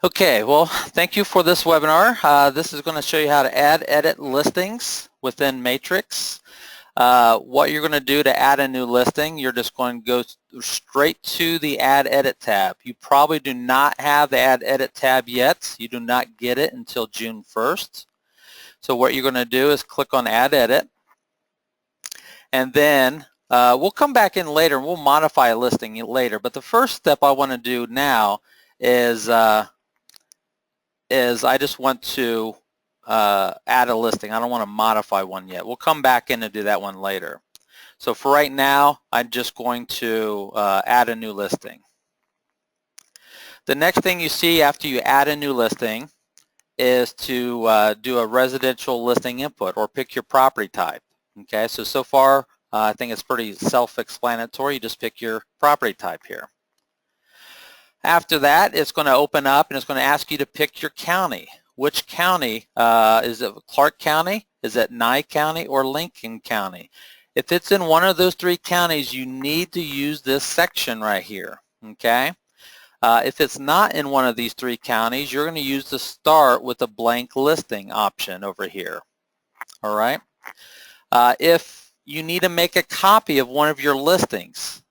Okay, well, thank you for this webinar. This is going to show you how to add, edit listings within Matrix. What you're going to do to add a new listing, you're just going to go straight to the Add Edit tab. You probably do not have the Add Edit tab yet. You do not get it until June 1st. So what you're going to do is click on Add Edit, and then we'll come back in later and we'll modify a listing later. But the first step I want to do now is I just want to add a listing. I don't want to modify one yet. We'll come back in and do that one later. So for right now, I'm just going to add a new listing. The next thing you see after you add a new listing is to do a residential listing input or pick your property type. Okay, so far I think it's pretty self-explanatory. You just pick your property type here. After that, it's going to open up and it's going to ask you to pick your county. Which county? Is it Clark County? Is it Nye County or Lincoln County? If it's in one of those three counties, you need to use this section right here. Okay? If it's not in one of these three counties, you're going to use the start with a blank listing option over here. All right? If you need to make a copy of one of your listings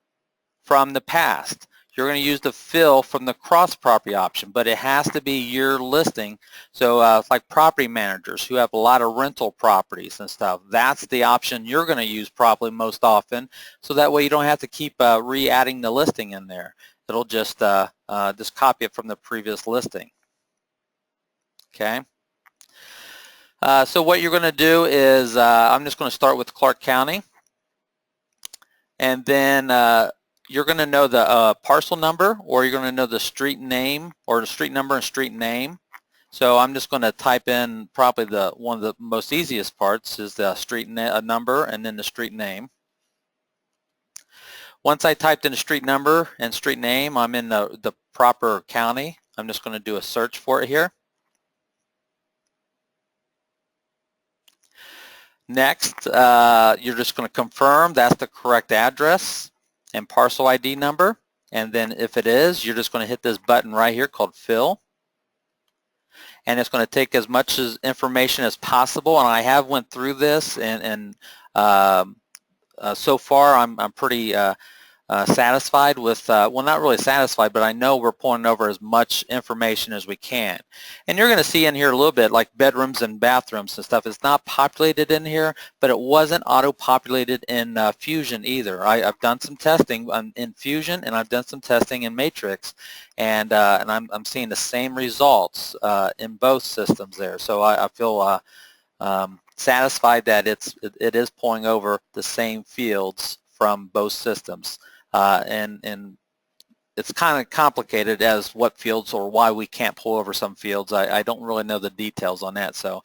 from the past, you're going to use the fill from the cross property option, but it has to be your listing. So it's like property managers who have a lot of rental properties and stuff. That's the option you're going to use probably most often, so that way you don't have to keep re-adding the listing in there. It'll just copy it from the previous listing. Okay. So what you're going to do is I'm just going to start with Clark County, and then you're going to know the parcel number, or you're going to know the street name, or the street number and street name. So I'm just going to type in probably one of the most easiest parts is the street number and then the street name. Once I typed in the street number and street name, I'm in the proper county. I'm just going to do a search for it here. Next, you're just going to confirm that's the correct address and parcel ID number, and then if it is, you're just going to hit this button right here called Fill, and it's going to take as much information as possible. And I have went through this, and so far I'm pretty satisfied with, well, not really satisfied, but I know we're pulling over as much information as we can. And you're going to see in here a little bit like bedrooms and bathrooms and stuff. It's not populated in here, but it wasn't auto-populated in Fusion either. I've done some testing in Fusion, and I've done some testing in Matrix, and I'm seeing the same results in both systems there. So I feel satisfied that it is pulling over the same fields from both systems. And it's kind of complicated as what fields or why we can't pull over some fields. I don't really know the details on that, so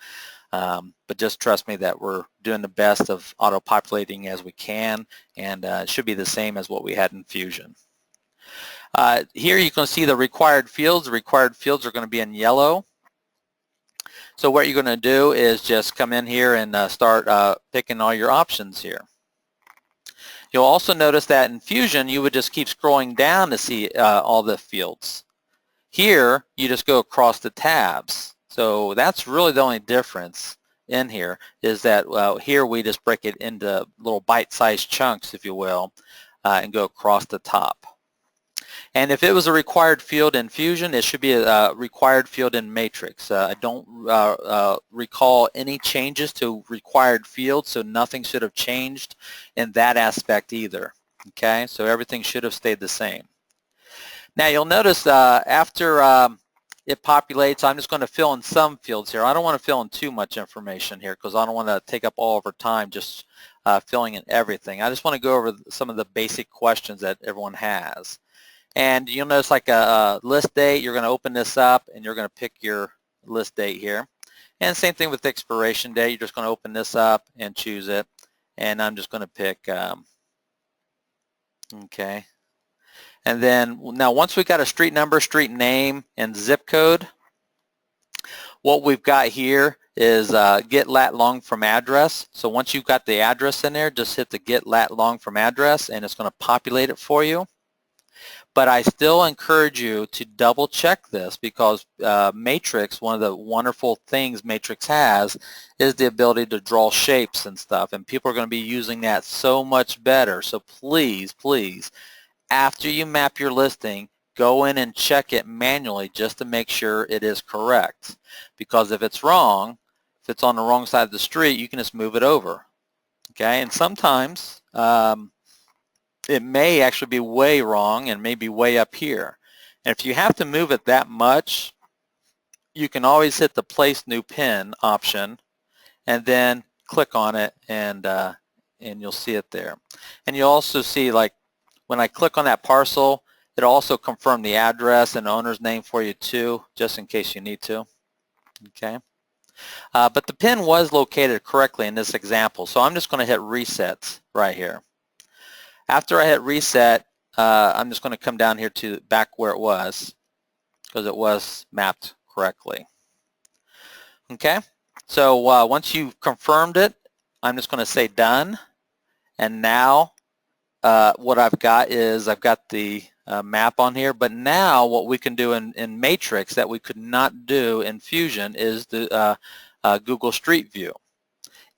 but just trust me that we're doing the best of auto-populating as we can, and it should be the same as what we had in Fusion. Here you can see the required fields. The required fields are going to be in yellow. So what you're going to do is just come in here and start picking all your options here. You'll also notice that in Fusion, you would just keep scrolling down to see all the fields. Here, you just go across the tabs. So that's really the only difference in here, is that here we just break it into little bite-sized chunks, if you will, and go across the top. And if it was a required field in Fusion, it should be a required field in Matrix. I don't recall any changes to required fields, so nothing should have changed in that aspect either. Okay, so everything should have stayed the same. Now you'll notice after it populates, I'm just going to fill in some fields here. I don't want to fill in too much information here because I don't want to take up all of our time just filling in everything. I just want to go over some of the basic questions that everyone has. And you'll notice like a list date, you're going to open this up and you're going to pick your list date here. And same thing with the expiration date, you're just going to open this up and choose it. And I'm just going to pick, okay. And then now once we've got a street number, street name, and zip code, what we've got here is get lat long from address. So once you've got the address in there, just hit the get lat long from address and it's going to populate it for you. But I still encourage you to double check this because Matrix, one of the wonderful things Matrix has is the ability to draw shapes and stuff, and people are going to be using that so much better. So please, please, after you map your listing, go in and check it manually just to make sure it is correct. Because if it's wrong, if it's on the wrong side of the street, you can just move it over. Okay, and sometimes it may actually be way wrong and maybe way up here. And if you have to move it that much, you can always hit the Place New Pin option and then click on it, and you'll see it there. And you'll also see, like, when I click on that parcel, it'll also confirm the address and owner's name for you too, just in case you need to. Okay. But the pin was located correctly in this example, so I'm just going to hit Reset right here. After I hit Reset, I'm just going to come down here to back where it was because it was mapped correctly. Okay, so once you've confirmed it, I'm just going to say Done. And now what I've got is I've got the map on here, but now what we can do in Matrix that we could not do in Fusion is the Google Street View.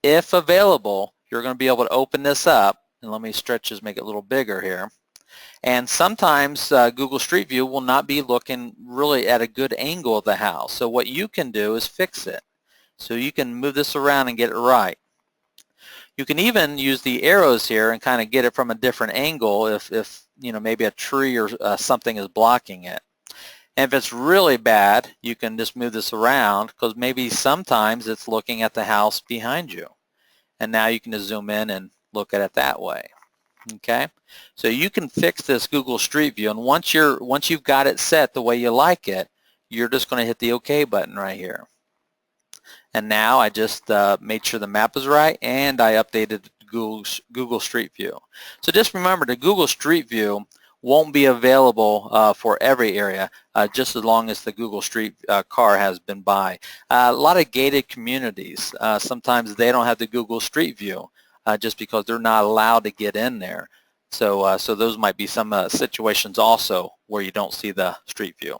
If available, you're going to be able to open this up, and let me stretch this, make it a little bigger here. And sometimes Google Street View will not be looking really at a good angle of the house. So what you can do is fix it. So you can move this around and get it right. You can even use the arrows here and kind of get it from a different angle if you know, maybe a tree or something is blocking it. And if it's really bad, you can just move this around because maybe sometimes it's looking at the house behind you. And now you can just zoom in and look at it that way. Okay, so you can fix this Google Street View, and once you've got it set the way you like it, you're just going to hit the OK button right here. And now I just made sure the map is right, and I updated Google Street View. So just remember, the Google Street View won't be available for every area, just as long as the Google Street car has been by. A lot of gated communities, sometimes they don't have the Google Street View just because they're not allowed to get in there. So, so those might be some situations also where you don't see the Street View.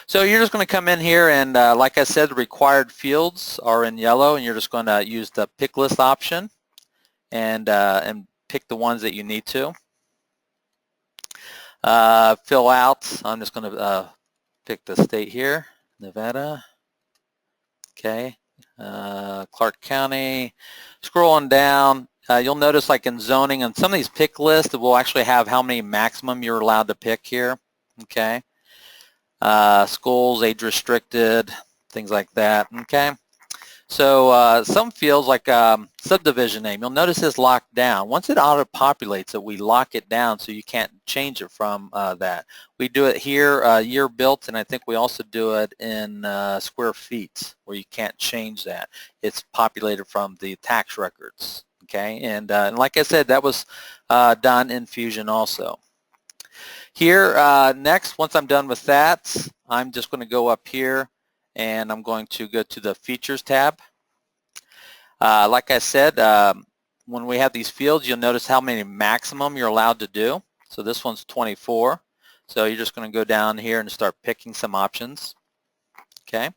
So you're just going to come in here and like I said, the required fields are in yellow, and you're just going to use the pick list option and pick the ones that you need to. Fill out, I'm just going to pick the state here, Nevada. Okay, Clark County. Scrolling down, you'll notice like in zoning and some of these pick lists, it will actually have how many maximum you're allowed to pick here. Okay. Schools, age restricted, things like that. Okay. So some fields like subdivision name, you'll notice it's locked down. Once it auto-populates it, we lock it down so you can't change it from that. We do it here, year built, and I think we also do it in square feet where you can't change that. It's populated from the tax records. Okay, and like I said, that was done in Fusion also. Here, next, once I'm done with that, I'm just going to go up here and I'm going to go to the Features tab. Like I said, when we have these fields, you'll notice how many maximum you're allowed to do. So this one's 24. So you're just going to go down here and start picking some options. Okay.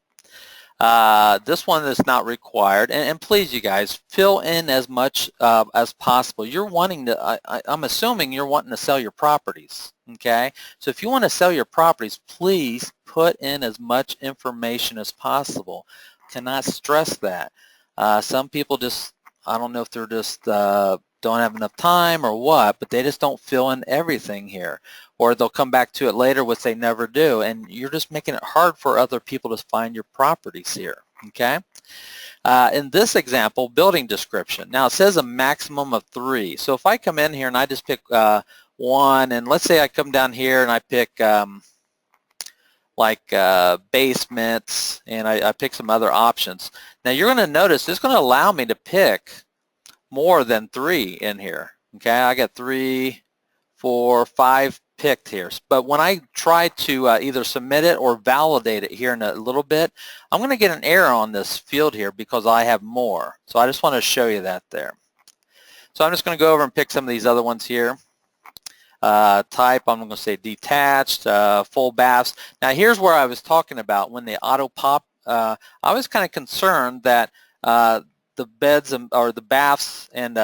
This one is not required, and please, you guys, fill in as much as possible. You're wanting to, I'm assuming you're wanting to sell your properties, okay? So if you want to sell your properties, please put in as much information as possible. Cannot stress that. Some people just, I don't know if they're just don't have enough time or what, but they just don't fill in everything here. Or they'll come back to it later, which they never do, and you're just making it hard for other people to find your properties here, okay? In this example, building description. Now, it says a maximum of 3. So if I come in here and I just pick one, and let's say I come down here and I pick like basements, and I pick some other options. Now, you're going to notice it's going to allow me to pick more than 3 in here, okay? I got 3, 4, 5 picked here, but when I try to either submit it or validate it here in a little bit, I'm going to get an error on this field here because I have more. So I just want to show you that there. So I'm just going to go over and pick some of these other ones here. type, I'm going to say detached, full baths. Now here's where I was talking about when they auto pop. I was kind of concerned that the beds or the baths and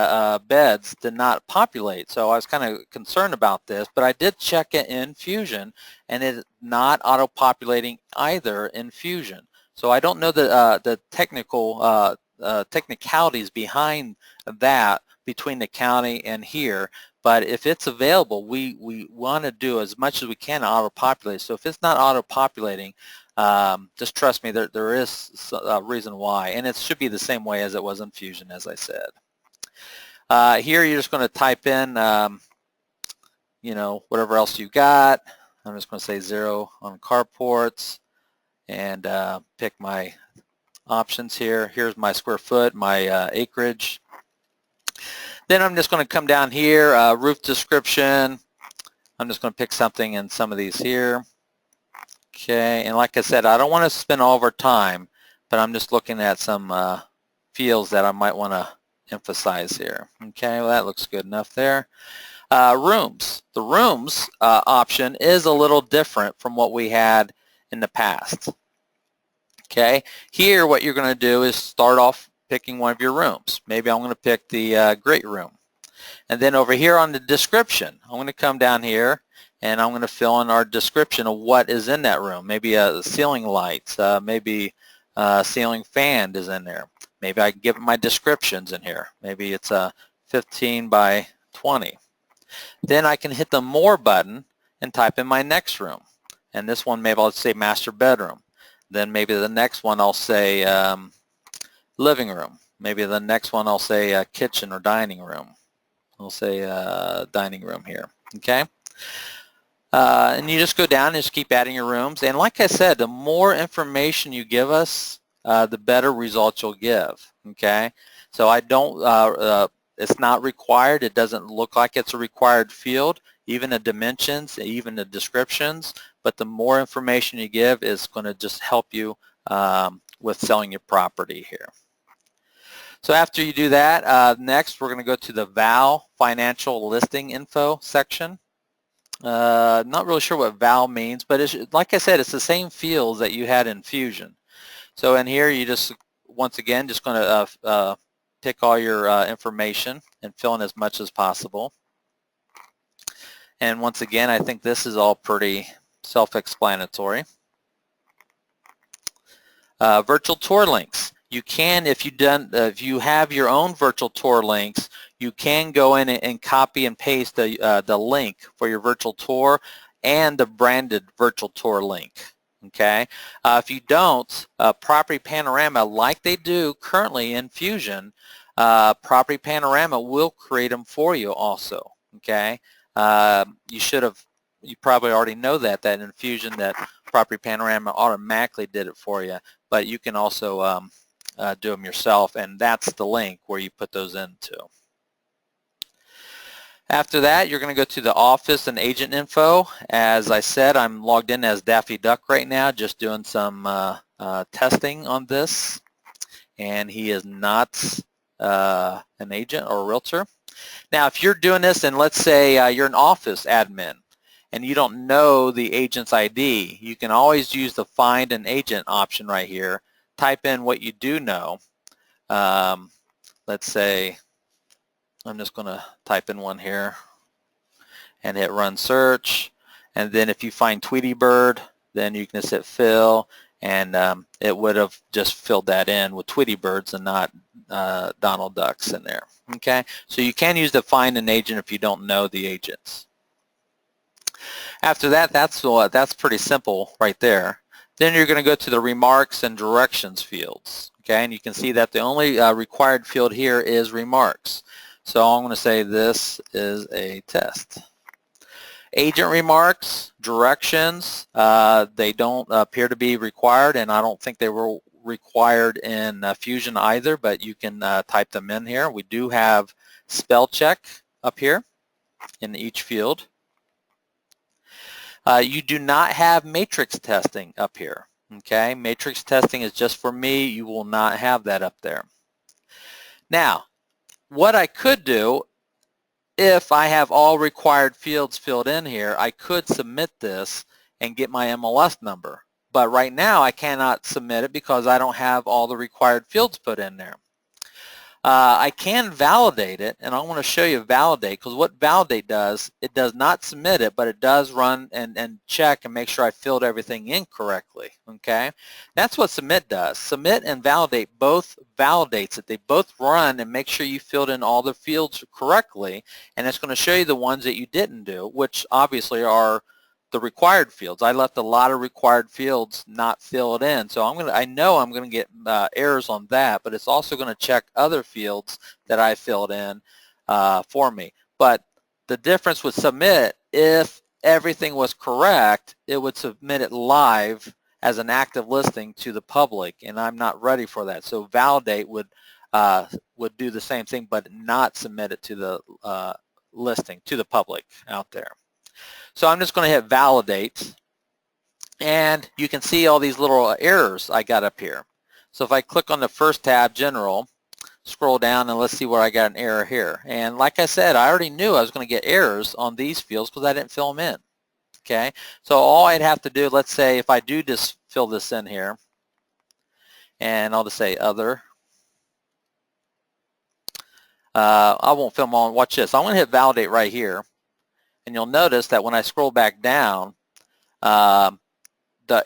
beds did not populate, so I was kind of concerned about this, but I did check it in Fusion and it's not auto-populating either in Fusion. So I don't know the technical technicalities behind that between the county and here, but if it's available, we want to do as much as we can to auto-populate. So if it's not auto-populating, just trust me, there is a reason why, and it should be the same way as it was in Fusion, as I said. Here you're just going to type in, you know, whatever else you got. I'm just going to say 0 on carports and pick my options here. Here's my square foot, my acreage. Then I'm just going to come down here, roof description. I'm just going to pick something in some of these here. Okay, and like I said, I don't want to spend all of our time, but I'm just looking at some fields that I might want to emphasize here. Okay, well that looks good enough there. Rooms. The rooms option is a little different from what we had in the past. Okay, here what you're going to do is start off picking one of your rooms. Maybe I'm going to pick the great room. And then over here on the description, I'm going to come down here and I'm going to fill in our description of what is in that room. Maybe a ceiling lights, maybe a ceiling fan is in there. Maybe I can give it my descriptions in here. Maybe it's a 15 by 20. Then I can hit the More button and type in my next room. And this one, maybe I'll say master bedroom. Then maybe the next one I'll say living room. Maybe the next one I'll say kitchen or dining room. I'll say dining room here. Okay. And you just go down and just keep adding your rooms. And like I said, the more information you give us, the better results you'll give. Okay, so I don't. It's not required. It doesn't look like it's a required field. Even the dimensions, even the descriptions. But the more information you give is going to just help you with selling your property here. So after you do that, next we're going to go to the VAL Financial Listing Info section. Not really sure what VAL means, but it's, like I said, it's the same fields that you had in Fusion. So in here, you just, once again, just going to pick all your information and fill in as much as possible. And once again, I think this is all pretty self-explanatory. Virtual tour links. You can, if you have your own virtual tour links, you can go in and copy and paste the link for your virtual tour and the branded virtual tour link. Okay. If you don't, Property Panorama, like they do currently in Fusion, Property Panorama will create them for you also. Okay. You probably already know that in Fusion that Property Panorama automatically did it for you, but you can also do them yourself, and that's the link where you put those into. After that, you're going to go to the office and agent info. As I said, I'm logged in as Daffy Duck right now, just doing some testing on this, and he is not an agent or a realtor. Now, if you're doing this, and let's say you're an office admin, and you don't know the agent's ID, you can always use the Find an Agent option right here. Type in what you do know. Let's say I'm just going to type in one here and hit Run Search. And then if you find Tweety Bird, then you can just hit Fill, and it would have just filled that in with Tweety Birds and not Donald Ducks in there. Okay, so you can use the Find an Agent if you don't know the agents. After that, that's pretty simple right there. Then you're going to go to the Remarks and Directions fields. Okay, and you can see that the only required field here is Remarks. So I'm going to say this is a test. Agent remarks, directions, they don't appear to be required, and I don't think they were required in Fusion either, but you can type them in here. We do have spell check up here in each field. You do not have matrix testing up here. Okay, matrix testing is just for me. You will not have that up there. Now, what I could do if I have all required fields filled in here, I could submit this and get my MLS number. But right now I cannot submit it because I don't have all the required fields put in there. I can validate it, and I want to show you validate, because what validate does, it does not submit it, but it does run and check and make sure I filled everything in correctly. Okay, that's what submit does. Submit and validate both validates it. They both run and make sure you filled in all the fields correctly, and it's going to show you the ones that you didn't do, which obviously are the required fields. I left a lot of required fields not filled in, so I know I'm going to get errors on that, but it's also going to check other fields that I filled in for me. But the difference with submit, if everything was correct, it would submit it live as an active listing to the public, and I'm not ready for that. So validate would do the same thing, but not submit it to the listing, to the public out there. So I'm just going to hit validate, and you can see all these little errors I got up here. So if I click on the first tab, General, scroll down, and let's see where I got an error here. And like I said, I already knew I was going to get errors on these fields because I didn't fill them in. Okay, so all I'd have to do, let's say if I do just fill this in here, and I'll just say other. I won't fill them all. Watch this. I'm going to hit validate right here. And you'll notice that when I scroll back down, the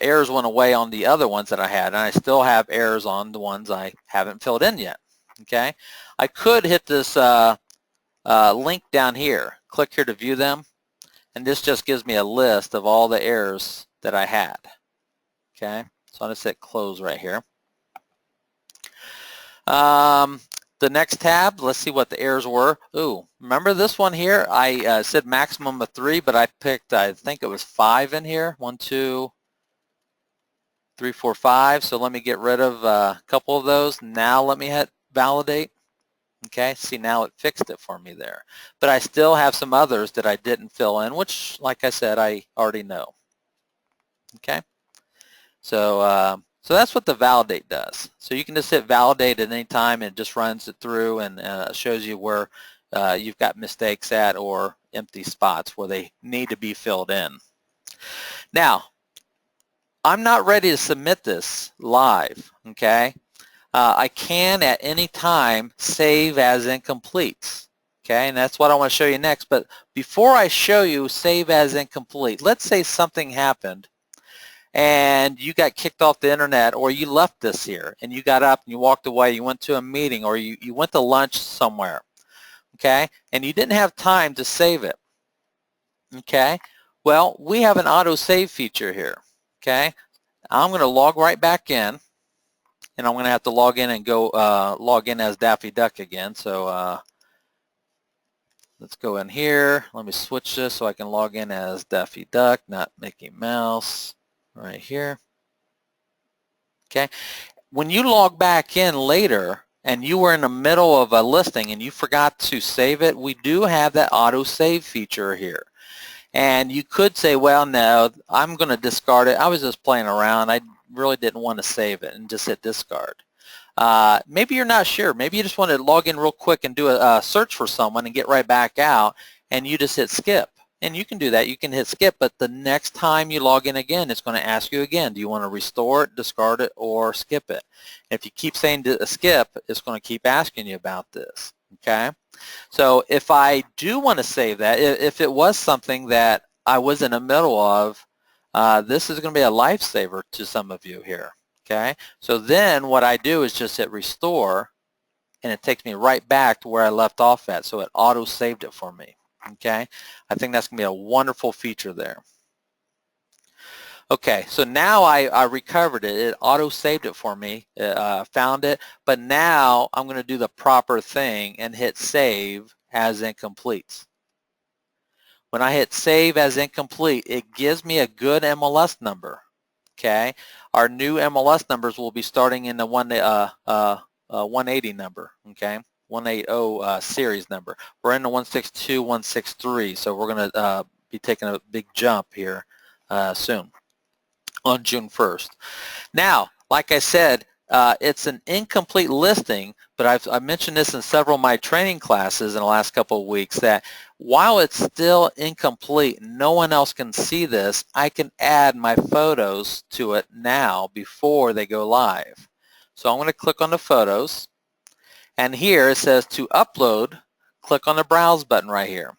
errors went away on the other ones that I had, and I still have errors on the ones I haven't filled in yet. Okay, I could hit this link down here, click here to view them, and this just gives me a list of all the errors that I had. Okay, so I'll just hit close right here. The next tab, let's see what the errors were. Ooh, remember this one here? I said maximum of 3, but I picked, I think it was 5 in here. 1, 2, 3, 4, 5. So let me get rid of a couple of those. Now let me hit validate. Okay, see, now it fixed it for me there. But I still have some others that I didn't fill in, which, like I said, I already know. Okay, so so that's what the validate does. So you can just hit validate at any time, and it just runs it through and shows you where you've got mistakes at or empty spots where they need to be filled in. Now, I'm not ready to submit this live, okay? I can at any time save as incomplete, okay? And that's what I want to show you next. But before I show you save as incomplete, let's say something happened and you got kicked off the internet, or you left this here and you got up and you walked away, you went to a meeting, or you went to lunch somewhere, okay, and you didn't have time to save it, okay? Well, we have an auto save feature here, okay? I'm going to log right back in, and I'm going to have to log in and go log in as Daffy Duck again. So let's go in here. Let me switch this so I can log in as Daffy Duck, not Mickey Mouse. Right here. Okay, when you log back in later and you were in the middle of a listing and you forgot to save it, we do have that auto save feature here. And you could say, well, no, I'm going to discard it. I was just playing around. I really didn't want to save it, and just hit discard. Maybe you're not sure. Maybe you just want to log in real quick and do a search for someone and get right back out, and you just hit skip. And you can do that. You can hit skip, but the next time you log in again, it's going to ask you again, do you want to restore it, discard it, or skip it? If you keep saying skip, it's going to keep asking you about this, okay? So if I do want to save that, if it was something that I was in the middle of, this is going to be a lifesaver to some of you here, okay? So then what I do is just hit restore, and it takes me right back to where I left off at, so it auto-saved it for me. Okay, I think that's going to be a wonderful feature there. Okay, so now I recovered it. It auto-saved it for me, found it, but now I'm going to do the proper thing and hit save as incomplete. When I hit save as incomplete, it gives me a good MLS number. Okay, our new MLS numbers will be starting in the 180 number. Okay. 180 series number. We're in the 162, 163, so we're going to be taking a big jump here soon on June 1st. Now, like I said, it's an incomplete listing, but I've mentioned this in several of my training classes in the last couple of weeks that while it's still incomplete, no one else can see this, I can add my photos to it now before they go live. So I'm going to click on the photos, and here it says to upload, click on the browse button right here.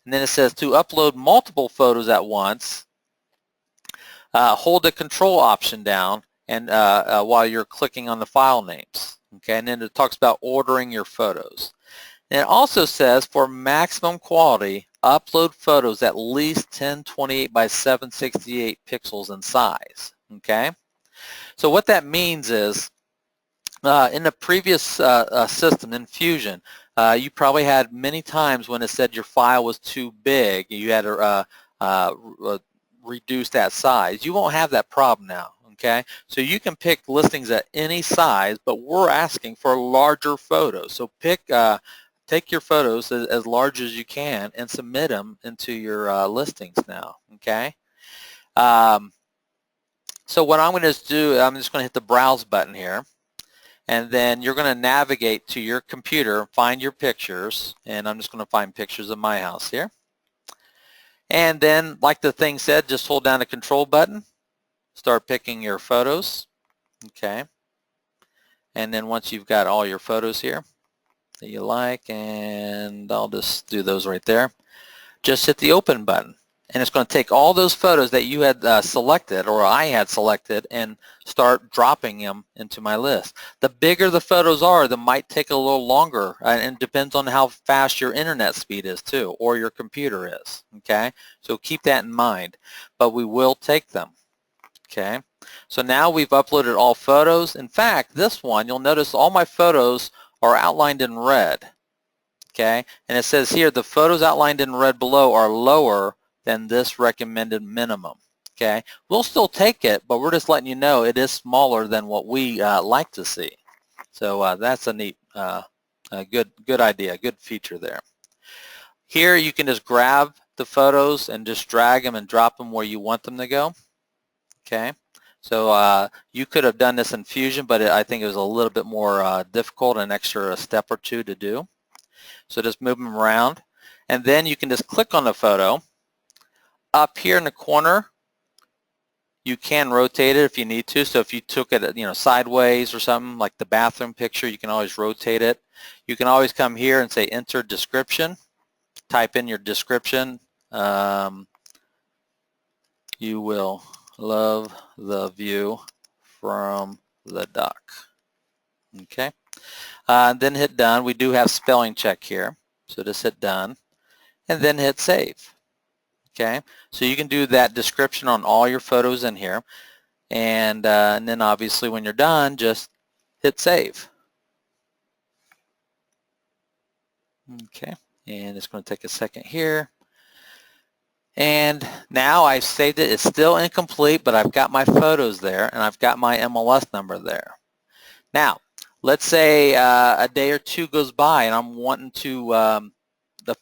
And then it says to upload multiple photos at once, hold the control option down and while you're clicking on the file names. Okay, and then it talks about ordering your photos. And it also says for maximum quality, upload photos at least 1028 by 768 pixels in size. Okay, so what that means is in the previous system in Fusion, you probably had many times when it said your file was too big, you had to reduce that size. You won't have that problem now. Okay, so you can pick listings at any size, but we're asking for larger photos. So take your photos as large as you can and submit them into your listings now. Okay. So what I'm going to do, I'm just going to hit the browse button here, and then you're going to navigate to your computer, find your pictures, and I'm just going to find pictures of my house here. And then, like the thing said, just hold down the control button, start picking your photos. Okay. And then once you've got all your photos here that you like, and I'll just do those right there, just hit the open button. And it's going to take all those photos that you had selected, or I had selected, and start dropping them into my list. The bigger the photos are, they might take a little longer, and it depends on how fast your internet speed is too, or your computer is. Okay, so keep that in mind. But we will take them. Okay, so now we've uploaded all photos. In fact, this one, you'll notice all my photos are outlined in red. Okay, and it says here the photos outlined in red below are lower than this recommended minimum. Okay, we'll still take it, but we're just letting you know it is smaller than what we like to see. So that's a neat, good idea, good feature there. Here you can just grab the photos and just drag them and drop them where you want them to go. Okay, so you could have done this in Fusion, but I think it was a little bit more difficult, an extra step or two to do. So just move them around, and then you can just click on the photo. Up here in the corner, you can rotate it if you need to. So if you took it, sideways or something, like the bathroom picture, you can always rotate it. You can always come here and say enter description. Type in your description. You will love the view from the dock. Okay. Then hit done. We do have spelling check here. So just hit done and then hit save. Okay, so you can do that description on all your photos in here, and then obviously when you're done, just hit save. Okay, and it's going to take a second here. And now I've saved it. It's still incomplete, but I've got my photos there, and I've got my MLS number there. Now, let's say a day or two goes by, and I'm wanting to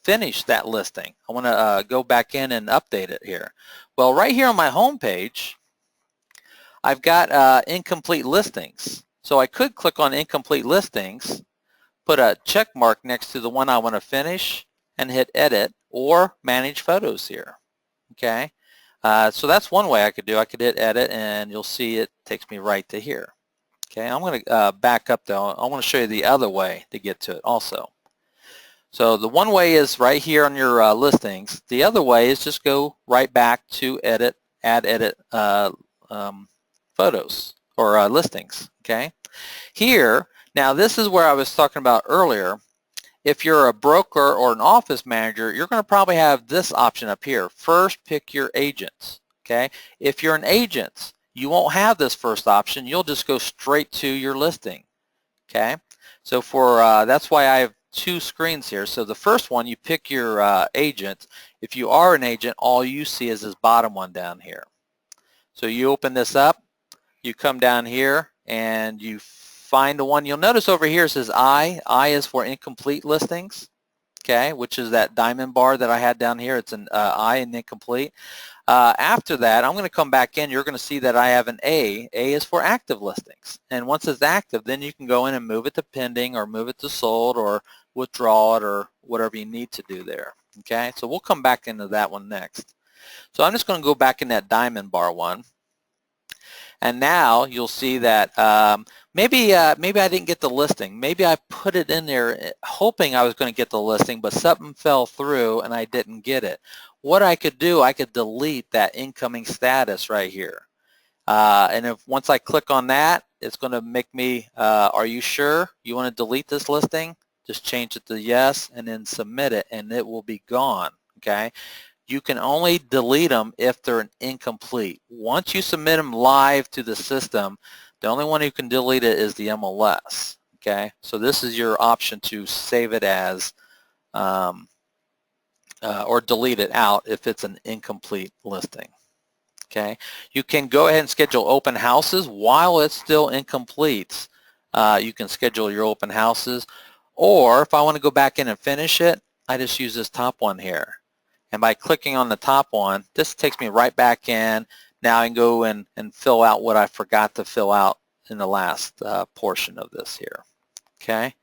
finish that listing. I want to go back in and update it here. Well, right here on my home page, I've got incomplete listings. So I could click on incomplete listings, put a check mark next to the one I want to finish, and hit edit or manage photos here. Okay, so that's one way I could do. I could hit edit, and you'll see it takes me right to here. Okay, I'm going to back up though. I want to show you the other way to get to it also. So the one way is right here on your listings. The other way is just go right back to edit, add edit photos or listings. Okay. Here, now this is where I was talking about earlier. If you're a broker or an office manager, you're going to probably have this option up here. First, pick your agents. Okay. If you're an agent, you won't have this first option. You'll just go straight to your listing. Okay. So for that's why I have two screens here. So the first one, you pick your agent. If you are an agent, all you see is this bottom one down here. So you open this up, you come down here, and you find the one. You'll notice over here it says I is for incomplete listings. okay, which is that diamond bar that I had down here. It's an I and incomplete. After that, I'm going to come back in. You're going to see that I have an A. A is for active listings. And once it's active, then you can go in and move it to pending or move it to sold or withdraw it or whatever you need to do there. Okay, so we'll come back into that one next. So I'm just going to go back in that diamond bar one. And now you'll see that maybe I didn't get the listing. Maybe I put it in there hoping I was going to get the listing, but something fell through and I didn't get it. What I could do, I could delete that incoming status right here. And if once I click on that, it's going to make me, are you sure you want to delete this listing? Just change it to yes and then submit it and it will be gone. Okay. You can only delete them if they're incomplete. Once you submit them live to the system, the only one who can delete it is the MLS. Okay, so this is your option to save it as or delete it out if it's an incomplete listing. Okay, you can go ahead and schedule open houses while it's still incomplete. You can schedule your open houses, or if I want to go back in and finish it, I just use this top one here. And by clicking on the top one, this takes me right back in. Now I can go and fill out what I forgot to fill out in the last portion of this here. Okay,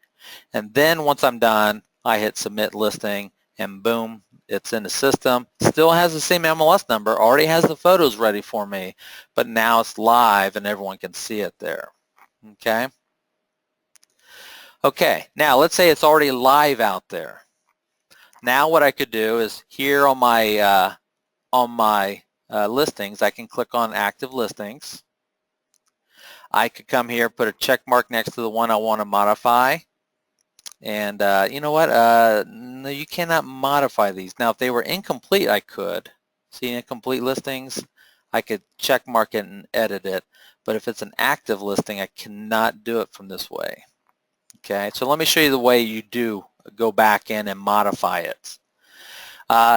and then once I'm done, I hit submit listing, and boom, it's in the system. Still has the same MLS number, already has the photos ready for me, but now it's live and everyone can see it there. Okay. Okay, now let's say it's already live out there. Now what I could do is here on my listings, I can click on active listings. I could come here, put a check mark next to the one I want to modify. And you know what? No, you cannot modify these. Now if they were incomplete, I could. See incomplete listings? I could check mark it and edit it. But if it's an active listing, I cannot do it from this way. Okay, so let me show you the way you do go back in and modify it.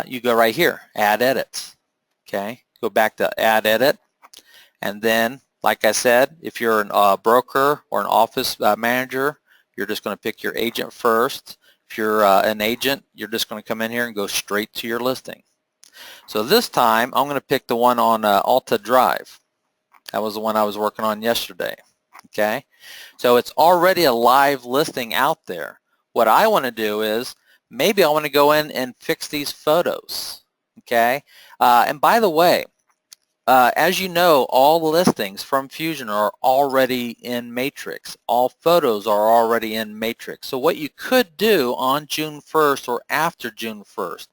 You go right here, add edits. Okay, go back to add edit, and then like I said, if you're a broker or an office manager, you're just going to pick your agent first. If you're an agent, you're just going to come in here and go straight to your listing. So this time I'm going to pick the one on Alta Drive. That was the one I was working on yesterday. Okay, so it's already a live listing out there. What I want to do is maybe I want to go in and fix these photos. Okay, and by the way, as you know, all listings from Fusion are already in Matrix. All photos are already in Matrix. So what you could do on June 1st or after June 1st,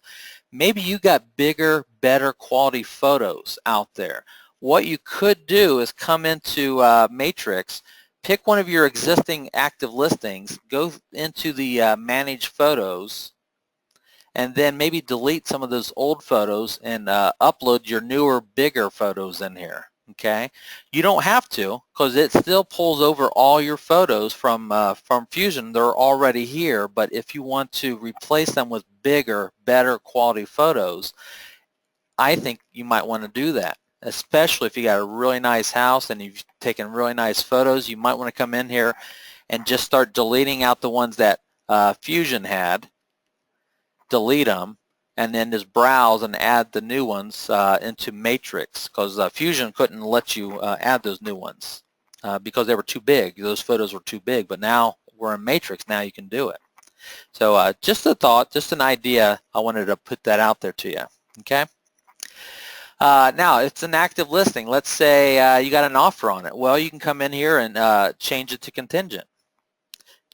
maybe you got bigger, better quality photos out there. What you could do is come into Matrix, pick one of your existing active listings, go into the manage photos, and then maybe delete some of those old photos and upload your newer, bigger photos in here. Okay, you don't have to, because it still pulls over all your photos from Fusion. They're already here, but if you want to replace them with bigger, better quality photos, I think you might want to do that. Especially if you got a really nice house and you've taken really nice photos, you might want to come in here and just start deleting out the ones that Fusion had, delete them, and then just browse and add the new ones into Matrix, because Fusion couldn't let you add those new ones because they were too big. Those photos were too big, but now we're in Matrix. Now you can do it. So just a thought, just an idea. I wanted to put that out there to you. Okay. Now, it's an active listing. Let's say you got an offer on it. Well, you can come in here and change it to contingent.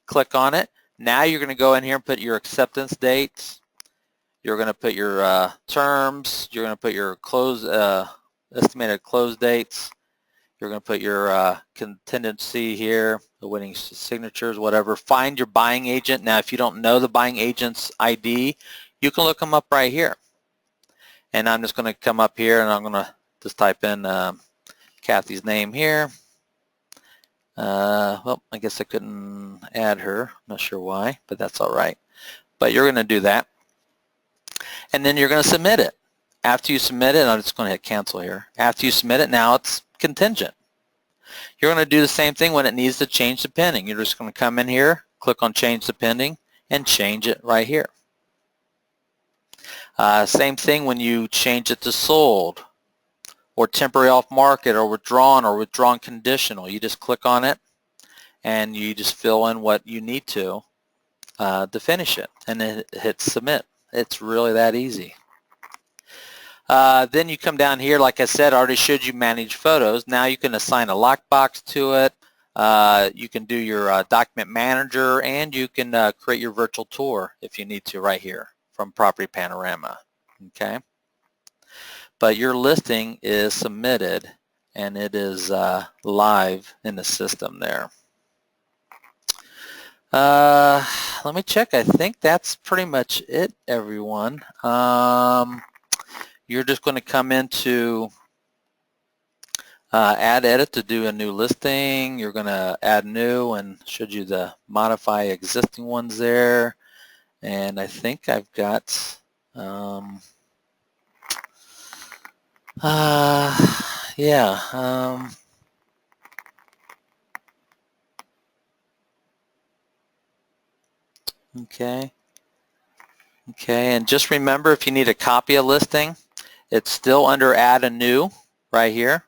Click on it. Now you're going to go in here and put your acceptance dates. You're going to put your terms. You're going to put your estimated close dates. You're going to put your contingency here, the winning signatures, whatever. Find your buying agent. Now, if you don't know the buying agent's ID, you can look them up right here. And I'm just going to come up here and I'm going to just type in Kathy's name here. Well, I guess I couldn't add her. Not sure why, but that's all right. But you're going to do that. And then you're going to submit it. After you submit it, I'm just going to hit cancel here. After you submit it, now it's contingent. You're going to do the same thing when it needs to change to pending. You're just going to come in here, click on change to pending, and change it right here. Same thing when you change it to sold or temporary off market or withdrawn conditional. You just click on it and you just fill in what you need to finish it, and then hit submit. It's really that easy. Then you come down here, like I said, I already showed you manage photos. Now you can assign a lockbox to it. You can do your document manager, and you can create your virtual tour if you need to right here from Property Panorama. Okay. But your listing is submitted and it is live in the system there. Let me check. I think that's pretty much it, everyone. You're just going to come into add edit to do a new listing. You're going to add new, and showed you the modify existing ones there. And I think I've got yeah. Okay, and just remember, if you need a copy of listing, it's still under add a new right here.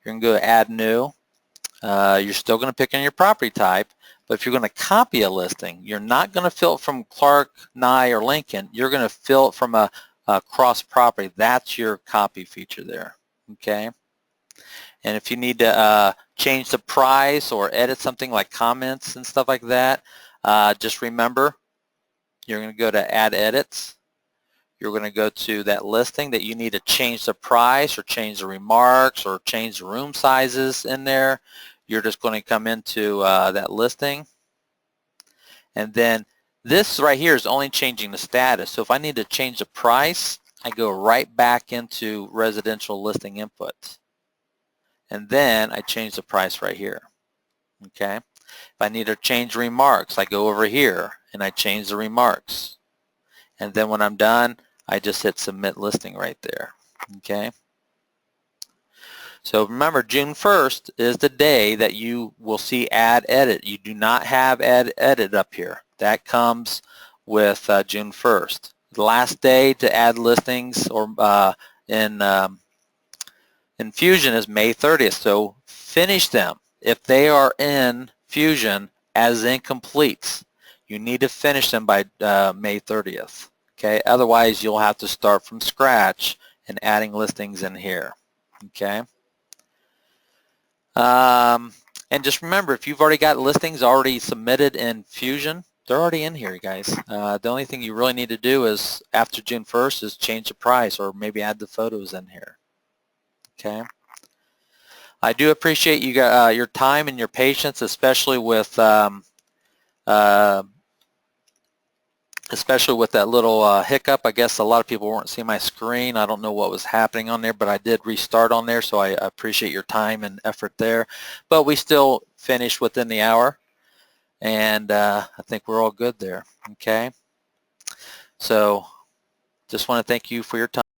You're going to go to add new. You're still going to pick in your property type, but if you're going to copy a listing, you're not going to fill it from Clark, Nye, or Lincoln. You're going to fill it from a cross property. That's your copy feature there. Okay. And if you need to change the price or edit something like comments and stuff like that, just remember, you're going to go to add edits. You're going to go to that listing that you need to change the price or change the remarks or change the room sizes in there. You're just going to come into that listing. And then this right here is only changing the status. So if I need to change the price, I go right back into residential listing input. And then I change the price right here. Okay. If I need to change remarks, I go over here and I change the remarks. And then when I'm done, I just hit submit listing right there. Okay. So remember, June 1st is the day that you will see add edit. You do not have add edit up here. That comes with June 1st. The last day to add listings or in Fusion is May 30th. So finish them. If they are in Fusion as incomplete, you need to finish them by May 30th. Okay, otherwise you'll have to start from scratch and adding listings in here. Okay. And just remember, if you've already got listings already submitted in Fusion, they're already in here, guys. The only thing you really need to do is after June 1st is change the price or maybe add the photos in here. Okay. I do appreciate you your time and your patience, especially with that little hiccup. I guess a lot of people weren't seeing my screen. I don't know what was happening on there, but I did restart on there, so I appreciate your time and effort there. But we still finished within the hour, and I think we're all good there. Okay. So just want to thank you for your time.